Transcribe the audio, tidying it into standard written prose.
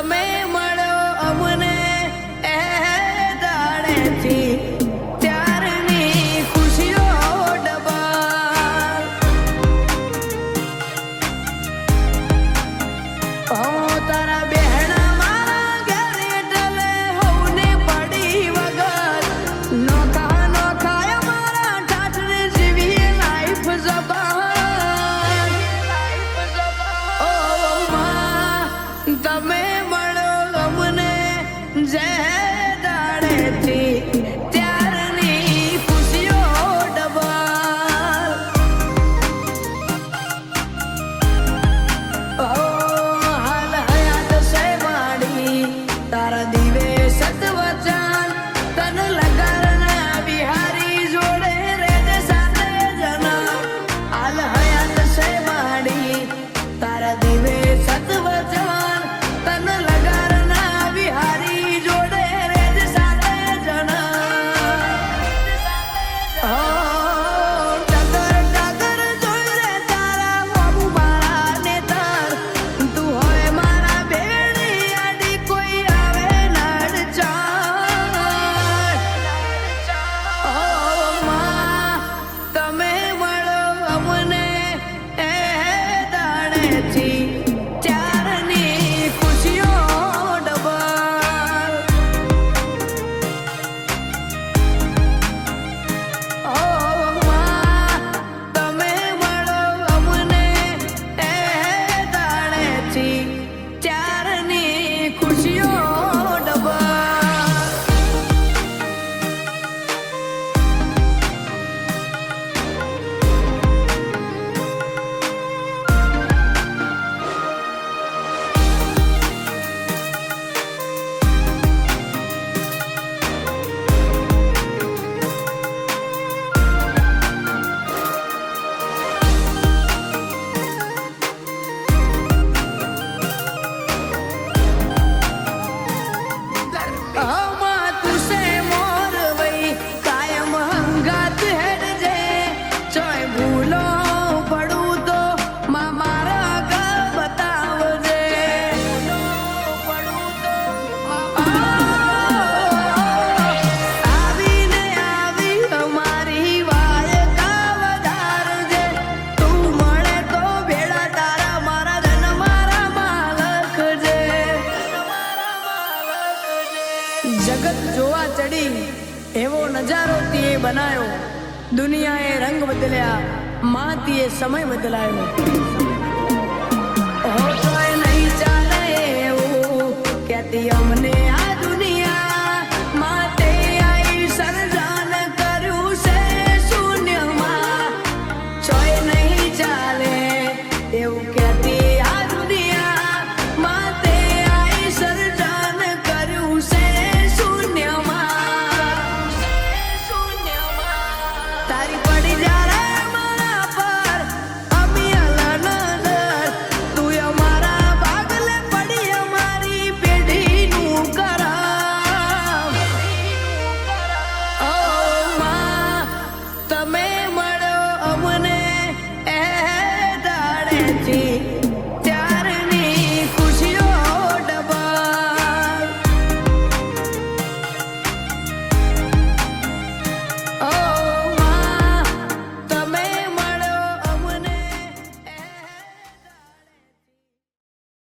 તમે મળો અમને એ દાડેથી ત્યારની ખુશીઓ ડબલ તારા બહેણા મારા ઘરે ટલે હોને પડી વગર નોખા નોખા મારા ઠાઠને જીવી લાઈફ જબાન ઓ માં તમે મળો અમને જે દાડેથી ત્યારની ખુશીઓ ડબલ હાલ હયાત સે માડી તારા દિવે સતવચન તન લગારના બિહારી જોડે રેજ સાથે જના હાલ હયાત સે માડી તારા દિવે સતવચન તન લગારના બિહારી જોડે રેજ સાથે જના ટગર ટગર જોઈ રે તારા બાબુ મારા નેતર તું હોય મારા ભેળી આડી કોઈ આવે નડચાર ઓ માં તમે મળો અમને એ દાડેથી ત્યારની ખુશીઓ ડબલ ઓ માં તમે મળો અમને એ દાડેથી ત્યારની ખુશીઓ ડબલ માં તું સે મોર વઈ કાયમ હંગાત હેડજે ચોય ભૂલો પડું તો માં મારા ગા બતાવજે આવીને આવી અમારી વાય કા વધારજે તું મળે તો ભેળા તારા મારા ધન મારા માલક જે જગત જોવા ચડી એવો નજારો તીએ બનાયો દુનિયાએ રંગ બદલ્યા માં તીએ સમય બદલાયો હો તોય નહીં ચાલે એવું કહેતી અમને